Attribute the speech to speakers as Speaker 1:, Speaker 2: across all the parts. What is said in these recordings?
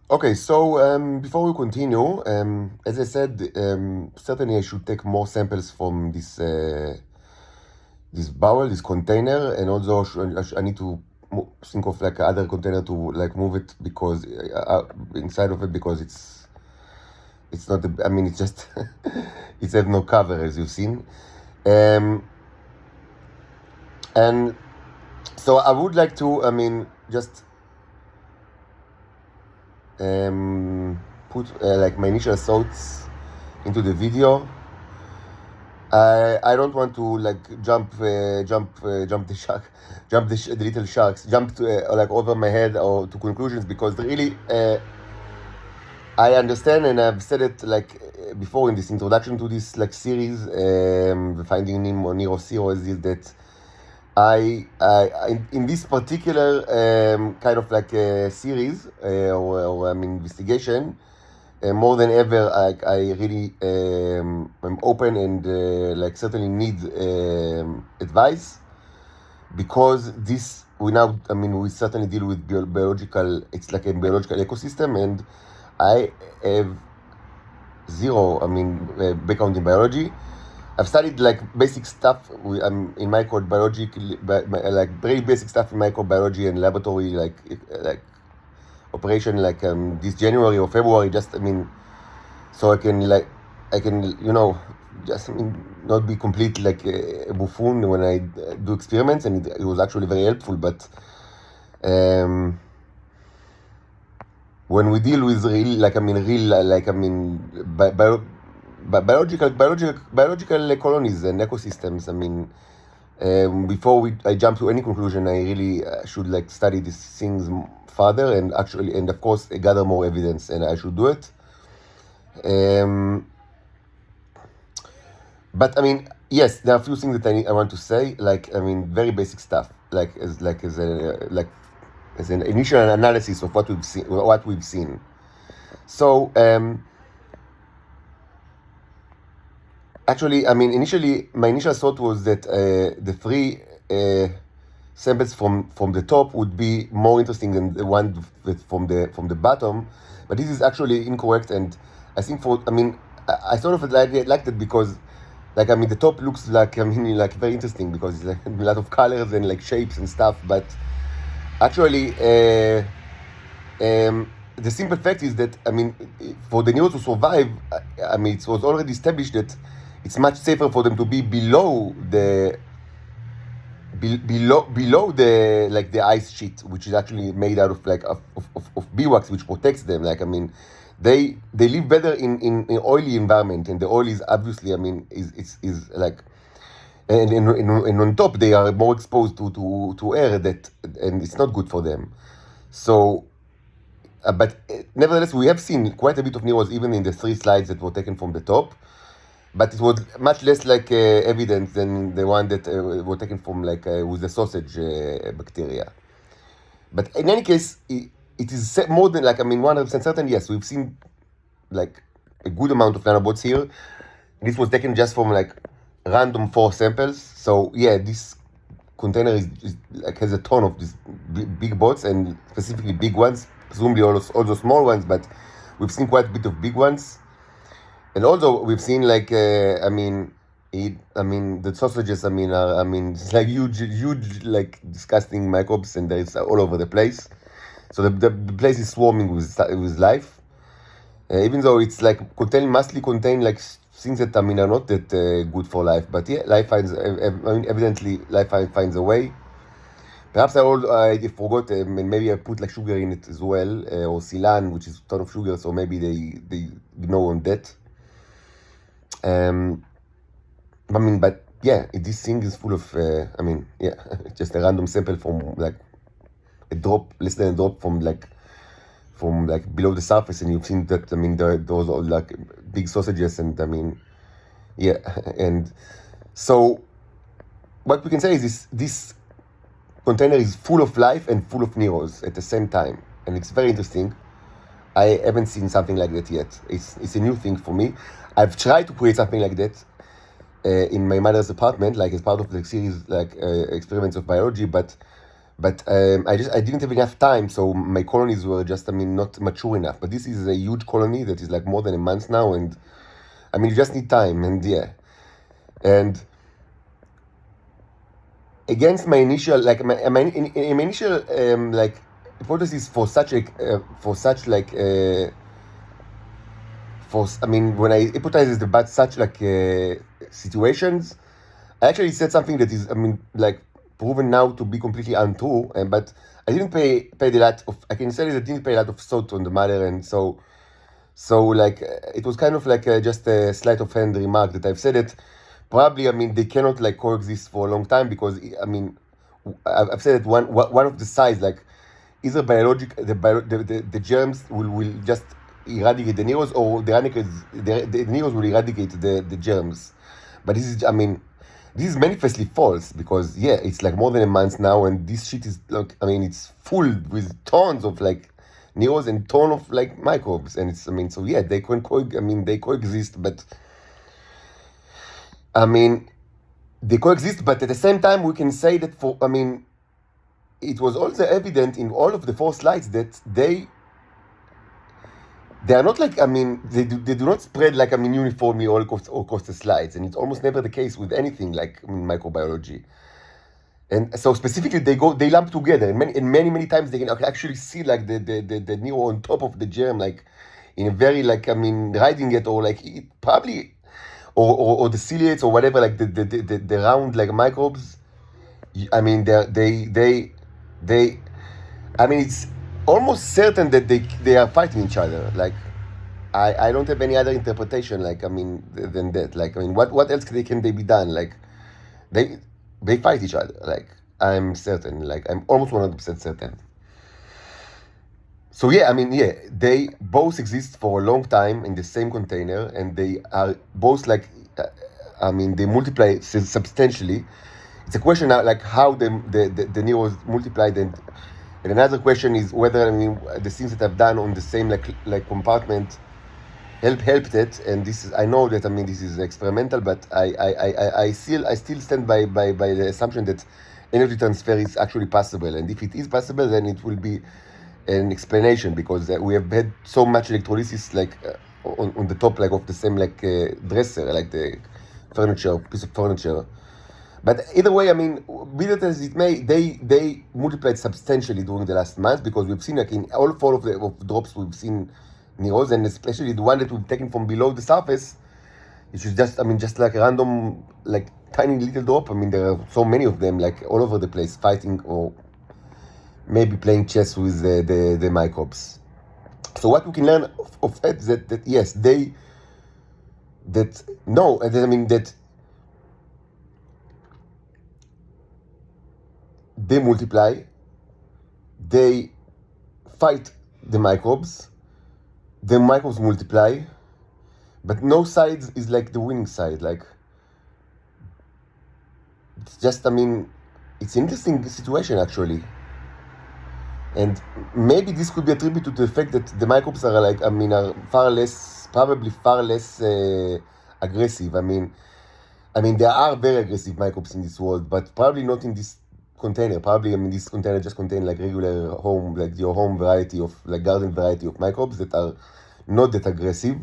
Speaker 1: Okay, so before we continue, as I said, certainly I should take more samples from this barrel, this container, and also I need to think of like other container to like move it because inside of it because it's not. I mean, it's just it has no cover as you've seen, um, and so I would like to. I mean, just put like my initial thoughts into the video. I don't want to like jump the shark, the little sharks, jump to, like over my head or to conclusions because really I understand and I've said it like before in this introduction to this like series, the Finding Niro series is that in this particular kind of like series or investigation. More than ever, I really am open and like certainly need advice because this we now I mean we certainly deal with biological. It's like a biological ecosystem, and I have zero background in biology. I've studied like basic stuff. In microbiology, like very basic stuff in microbiology and laboratory, like operation, like this January or February. Just so I can just not be complete like a buffoon when I do experiments, and it was actually very helpful. But when we deal with real biological colonies and ecosystems, before I jump to any conclusion, I really should like study these things further and actually, and of course, gather more evidence, and I should do it. But yes, there are a few things that I want to say, like very basic stuff, as an initial analysis of what we've seen. So actually, initially my initial thought was that the three samples from the top would be more interesting than the one from the bottom, but this is actually incorrect. And I think I sort of liked it because the top looks like like very interesting because it's like a lot of colors and like shapes and stuff, but actually the simple fact is that for the Niro to survive, it was already established that it's much safer for them to be below the the ice sheet, which is actually made out of beeswax, which protects them. They live better in oily environment, and the oil is obviously is like and on top they are more exposed to air and it's not good for them. So but nevertheless, we have seen quite a bit of Neros even in the three slides that were taken from the top, but it was much less like evidence than the one that were taken from with the sausage bacteria. But in any case, it is more than 100% certain. Yes, we've seen like a good amount of nanobots here. This was taken just from random 4 samples. So yeah, this container is has a ton of these big bots, and specifically big ones. Presumably also small ones, but we've seen quite a bit of big ones. And also we've seen the sausages. It's like huge, like disgusting microbes, and it's all over the place. So the place is swarming with life, even though it's mostly contain like things that are not that good for life. But yeah, life finds. Evidently, life finds a way. Perhaps I forgot, and maybe I put like sugar in it as well, or silan, which is a ton of sugar. So maybe they know on that. But yeah, this thing is full of. Yeah, just a random sample from a drop, less than a drop from below the surface, and you've seen that. Those are like big sausages, and yeah, and so what we can say is this container is full of life and full of Neros at the same time, and it's very interesting. I haven't seen something like that yet. It's a new thing for me. I've tried to create something like that in my mother's apartment, like as part of the series, experiments of biology, but But I didn't have enough time, so my colonies were just, I mean, not mature enough. But this is a huge colony that is like more than a month now, and I mean, you just need time, and yeah, and against my initial my initial like hypothesis for such a I mean, when I hypothesized about such like situations, I actually said something that is, I mean, like proven now to be completely untrue. And but I didn't pay a lot of. I can say that I didn't pay a lot of thought on the matter, and so like it was kind of like just a sleight of hand remark that I've said it. Probably, I mean, they cannot like coexist for a long time because I mean, I've said that one of the sides, like either the germs will just eradicate the Neros, or the Neros will eradicate the germs. But this is, I mean, this is manifestly false because yeah, it's like more than a month now, and this shit is like, I mean, it's full with tons of like Neros and ton of like microbes, and it's, I mean, so yeah, they can they coexist, but I mean, they coexist, but at the same time, we can say that I mean, it was also evident in all of the 4 slides that they are not like, I mean, they do not spread like, I mean, uniformly all across the slides, and it's almost never the case with anything like, I mean, microbiology. And so specifically, they lump together, and many times they can actually see like the Nero on top of the germ, like in a very like, I mean, riding it, or like probably, or the ciliates or whatever, like the round like microbes. I mean, they I mean, it's almost certain that they are fighting each other. Like, I don't have any other interpretation. Like, I mean, than that. Like, I mean, what else can they be done? Like, they they fight each other. Like, I'm certain. Like, I'm almost 100% certain. So yeah, I mean, yeah, they both exist for a long time in the same container, and they are both like, I mean, they multiply substantially. It's a question now, like how the Neros multiplied, and another question is whether, I mean, the things that I've done on the same like compartment helped it. And this is, I know that, I mean, this is experimental, but I still stand by the assumption that energy transfer is actually possible. And if it is possible, then it will be an explanation, because we have had so much electrolysis like on the top like of the same like dresser, like the piece of furniture. But either way, I mean, be that as it may, they multiplied substantially during the last month, because we've seen like in all 4 of the drops we've seen Neros, and especially the one that we've taken from below the surface, which is just, I mean, just like a random like tiny little drop. I mean, there are so many of them like all over the place fighting, or maybe playing chess with the microbes. So what we can learn of it is that yes, I mean that they multiply, they fight the microbes multiply, but no side is like the winning side. Like, it's just, I mean, it's an interesting situation actually. And maybe this could be attributed to the fact that the microbes are like, I mean, are probably far less aggressive. I mean, there are very aggressive microbes in this world, but probably not in this container. Probably, I mean, this container just contains like regular home, like your home variety of, like garden variety of microbes that are not that aggressive.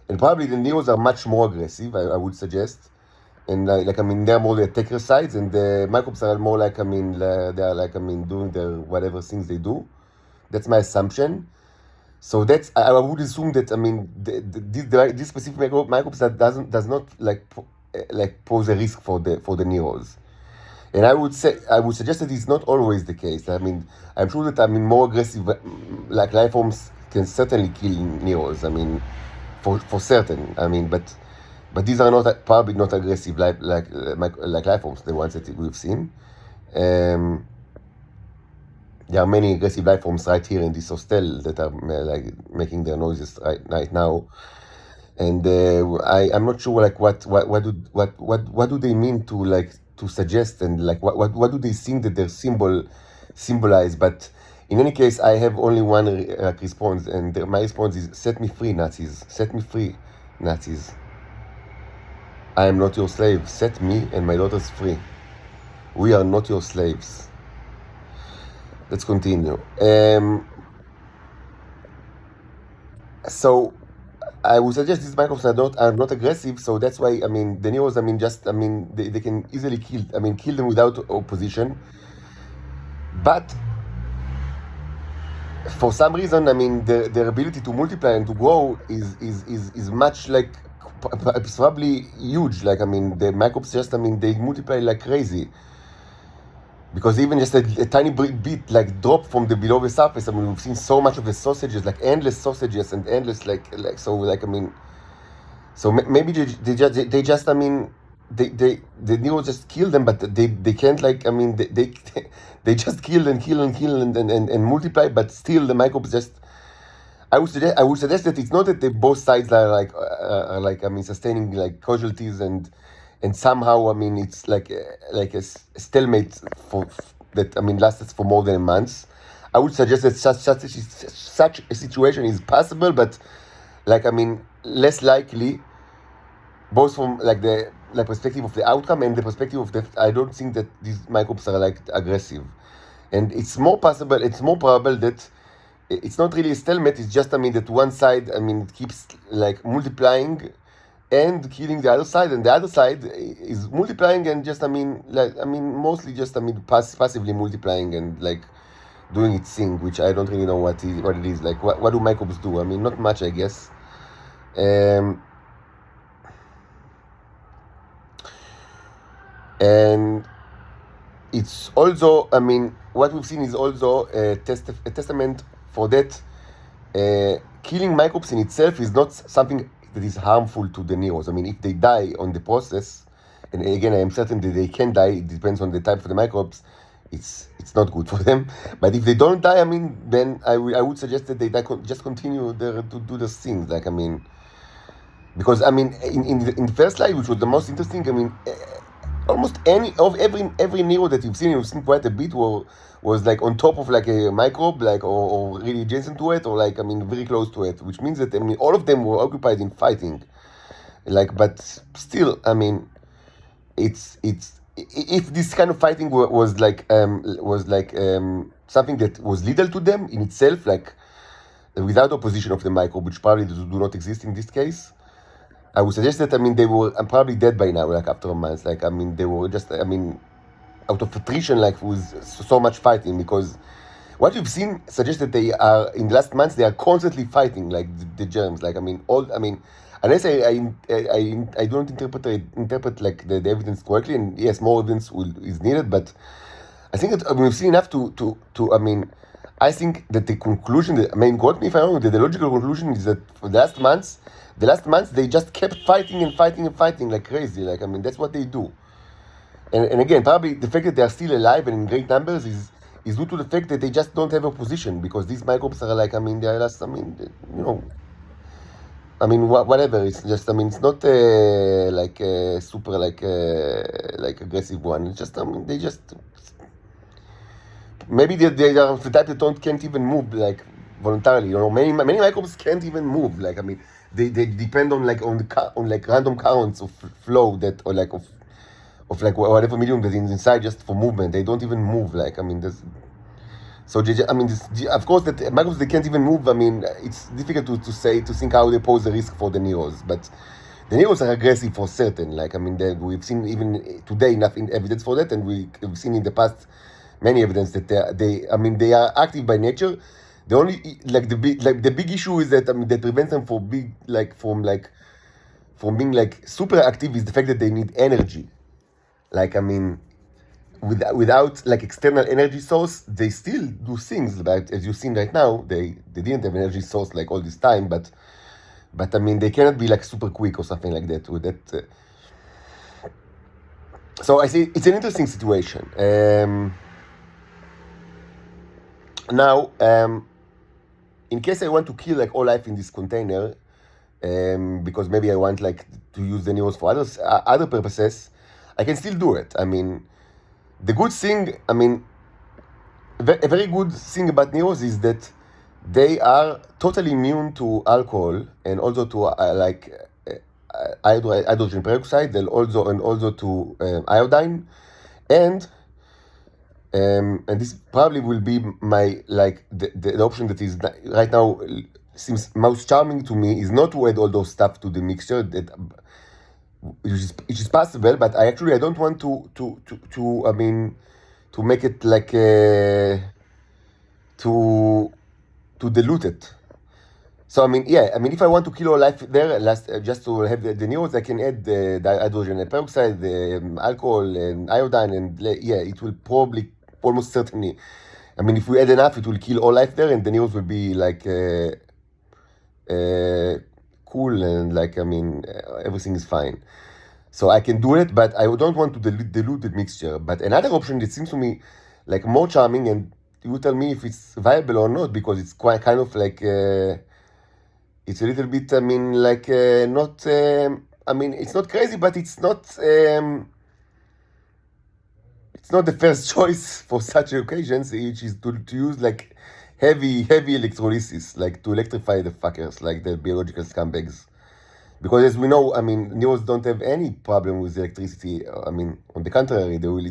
Speaker 1: And probably the Neros are much more aggressive, I would suggest. And like, I mean, they're more the attacker sides, and the microbes are more like, I mean, they are like, I mean, doing their whatever things they do. That's my assumption. So that's, I would assume that, I mean, this specific microbes that does not like pose a risk for the Neros. And I would suggest that it's not always the case. I mean, I'm sure that, I mean, more aggressive like life forms can certainly kill Neros. I mean, for certain. I mean, but these are probably not aggressive like life forms, the ones that we've seen. There are many aggressive life forms right here in this hostel that are like making their noises right now. And I'm not sure like what do they mean to like to suggest, and like what do they think that their symbolize. But in any case, I have only one response, and my response is, set me free, Nazis. Set me free, Nazis. I am not your slave. Set me and my daughters free. We are not your slaves. let's continue. So I would suggest these microbes are not aggressive, so that's why I mean the Neros, I mean just I mean they can easily kill them without opposition. But for some reason, I mean their ability to multiply and to grow is much like probably huge. Like I mean the microbes just I mean they multiply like crazy. Because even just a tiny bit like drop from the below the surface, I mean we've seen so much of the sausages, like endless sausages and endless like so like I mean so maybe they just I mean they Nero just kill them, but they can't like I mean they just kill and multiply, but still the microbes just I would suggest that it's not that both sides are like I mean sustaining like casualties and somehow I mean it's like a stalemate for that I mean lasts for more than a month. I would suggest that such a situation is possible, but like I mean less likely, both from like the like perspective of the outcome and the perspective of the I don't think that these microbes are like aggressive, and it's more probable that it's not really a stalemate. It's just I mean that one side I mean it keeps like multiplying and killing the other side, and the other side is multiplying and just I mean like I mean mostly just I mean passively multiplying and like doing its thing, which I don't really know what it is. Like what do microbes do? I mean not much, I guess. Um, and it's also I mean what we've seen is also a testament for that. Killing microbes in itself is not something that is harmful to the Neros. I mean, if they die on the process, and again, I am certain that they can die. It depends on the type of the microbes. It's not good for them. But if they don't die, I mean, then I would suggest that they just continue to do the things. Like I mean, because I mean, in the first slide, which was the most interesting, I mean, almost every Nero that you've seen quite a bit was like on top of like a microbe, like or really adjacent to it, or like I mean very close to it, which means that I mean all of them were occupied in fighting. Like, but still, I mean, if this kind of fighting was something that was lethal to them in itself, like without opposition of the microbe, which probably do not exist in this case. I would suggest that I mean they were probably dead by now, like after a month. Like I mean they were just I mean out of attrition, like with so much fighting. Because what you've seen suggests that they are in the last months they are constantly fighting like the germs. Like I mean all I mean unless I don't interpret like the evidence correctly, and yes, more evidence is needed. But I think that I mean, we've seen enough to I mean I think that the conclusion, I mean, correct me if I'm wrong, that the logical conclusion is that for the last months, they just kept fighting and fighting and fighting like crazy. Like, I mean, that's what they do. And again, probably the fact that they are still alive and in great numbers is due to the fact that they just don't have opposition, because these microbes are like, I mean, they are just, I mean, you know, I mean, whatever. It's just, I mean, it's not like a super like aggressive one. It's just, I mean, they just maybe they are of the type that can't even move like voluntarily. You know, many microbes can't even move. Like I mean, they depend on like on like random currents of flow that or like of like whatever medium that is inside just for movement. They don't even move. Like I mean, there's so I mean, of course that microbes they can't even move. I mean, it's difficult to think how they pose a risk for the Neros, but the Neros are aggressive for certain. Like I mean, we've seen even today enough evidence for that, and we've seen in the past many evidence that they are active by nature. The only like the big issue is that I mean that prevents them from being like super active is the fact that they need energy. Like I mean, without like external energy source, they still do things. But as you've seen right now, they didn't have energy source like all this time. But I mean, they cannot be like super quick or something like that. With that, so I see it's an interesting situation. Now, in case I want to kill like all life in this container, because maybe I want like to use the Neros for other purposes, I can still do it. I mean, the good thing, I mean, a very good thing about Neros is that they are totally immune to alcohol and also to hydrogen peroxide, and also to iodine, and And this probably will be my like the option that is right now seems most charming to me is not to add all those stuff to the mixture that which is possible, but I don't want to I mean to make it like to dilute it. So I mean, yeah, I mean, if I want to kill all life there, last just to have the Neros, I can add the hydrogen peroxide, the alcohol, and iodine, and yeah, it will probably almost certainly. I mean, if we add enough, it will kill all life there, and the Neros will be like cool and like I mean, everything is fine. So I can do it, but I don't want to dilute the mixture. But another option that seems to me like more charming, and you tell me if it's viable or not, because it's quite kind of like. It's a little bit, I mean, like not, I mean, it's not crazy, but it's not the first choice for such occasions, which is to use like heavy electrolysis, like to electrify the fuckers, like the biological scumbags. Because as we know, I mean, Neos don't have any problem with electricity. I mean, on the contrary, they will I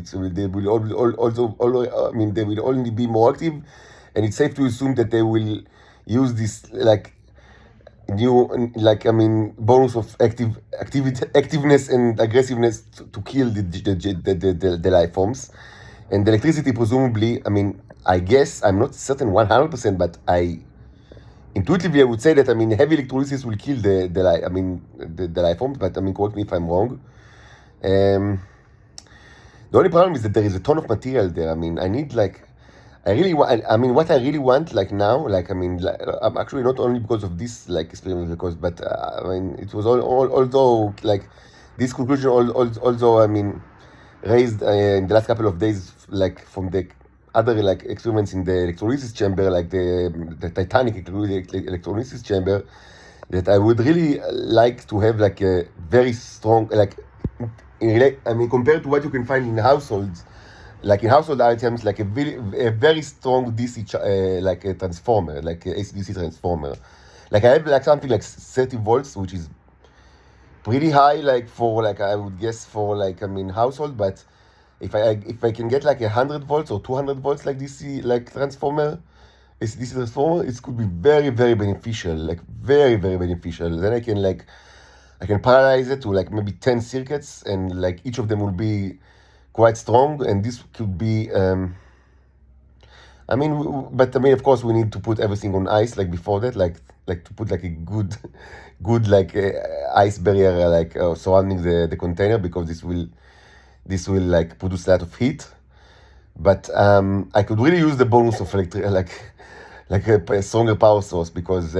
Speaker 1: mean, they will only be more active, and it's safe to assume that they will use this like new like I mean bonus of activeness and aggressiveness to kill the life forms, and the electricity presumably. I mean, I guess I'm not certain 100%, but intuitively I would say that I mean heavy electrolysis will kill the life forms. But I mean, correct me if I'm wrong. The only problem is that there is a ton of material there. I mean, I need like I really want. I mean, what I really want, like now, like I mean, like, I'm actually not only because of this like experiment, because but I mean, it was although like this conclusion also I mean raised in the last couple of days, like from the other like experiments in the electrolysis chamber, like the Titanic electrolysis chamber, that I would really like to have like a very strong like I mean compared to what you can find in households. Like in household items, like a very strong DC like a transformer, like a AC/DC transformer. Like I have like something like 30 volts, which is pretty high, like for like I would guess for like I mean household. But if I can get like 100 volts or 200 volts like DC like transformer, AC/DC transformer, it could be very beneficial, like very beneficial. Then I can parallelize it to like maybe 10 circuits, and like each of them will be quite strong, and this could be I mean, but I mean, of course, we need to put everything on ice, like before that, like to put like a good like ice barrier, like surrounding the container, because this will like produce a lot of heat. But I could really use the bonus of like a stronger power source, because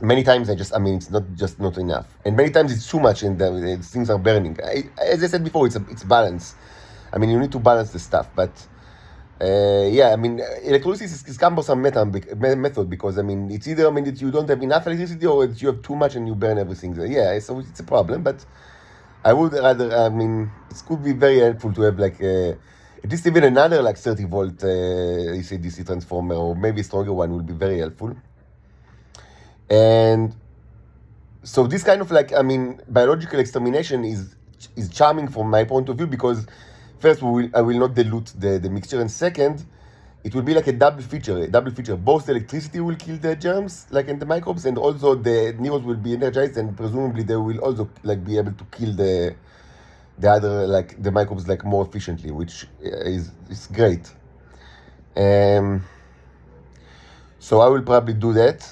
Speaker 1: many times I mean, it's not enough, and many times it's too much, and things are burning. As I said before, it's balance. I mean, you need to balance the stuff, but yeah, I mean, electrolysis is cumbersome method, because I mean, it's either I mean that you don't have enough electricity, or that you have too much and you burn everything. Yeah, so it's a problem. But I would rather, I mean, it could be very helpful to have like at least even another like 30 volt DC transformer, or maybe a stronger one, will be very helpful. And so this kind of like I mean biological extermination is charming from my point of view, because first I will not dilute the mixture, and second, it will be like a double feature. Both the electricity will kill the germs, like in the microbes, and also the neurons will be energized, and presumably they will also like be able to kill the other like the microbes like more efficiently, which is great. So I will probably do that.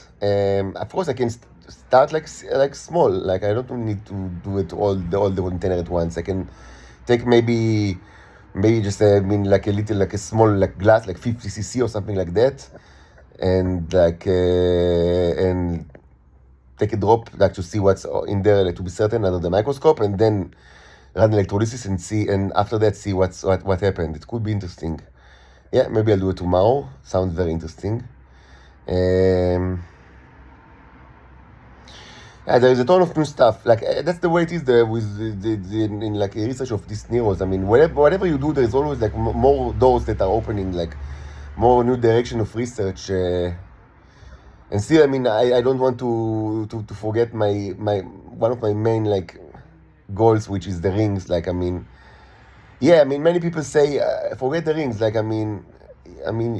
Speaker 1: Of course, I can start like small. Like I don't need to do it all the container at once. I can take maybe just I mean like a little like a small like glass, like 50 cc or something like that, and like and take a drop like to see what's in there, like, to be certain, under the microscope, and then run electrolysis and see, and after that see what happened. It could be interesting. Yeah, maybe I'll do it tomorrow. Sounds very interesting. Yeah, there is a ton of new stuff. Like that's the way it is there with in like a research of these Neros. I mean, whatever you do, there is always like more doors that are opening, like more new direction of research. And still, I mean, I don't want to forget my one of my main like goals, which is the rings. Like I mean, Yeah, I mean, many people say, forget the rings. Like, I mean,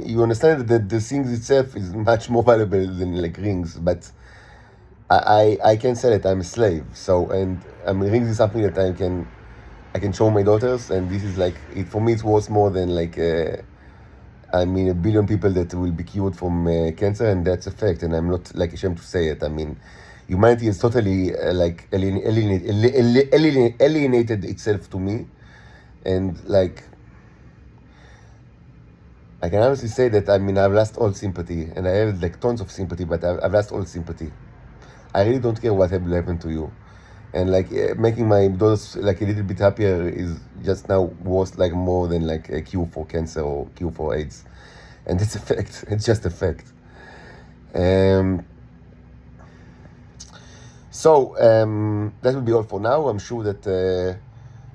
Speaker 1: you understand that the things itself is much more valuable than like rings, but I can sell it. I'm a slave. So, and I mean, rings is something that I can show my daughters, and this is like it for me. It's worth more than like I mean, a billion people that will be cured from cancer, and that's a fact. And I'm not like ashamed to say it. I mean, humanity is totally like alienated itself to me, and like I can honestly say that I mean I've lost all sympathy, and I have like tons of sympathy, but I've lost all sympathy. I really don't care what will happen to you, and like making my daughters like a little bit happier is just now worth like more than like a cure for cancer or cure for AIDS, and it's a fact. It's just a fact. Um, that will be all for now. I'm sure that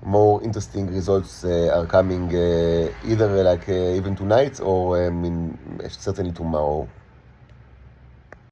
Speaker 1: more interesting results are coming either like even tonight or certainly tomorrow.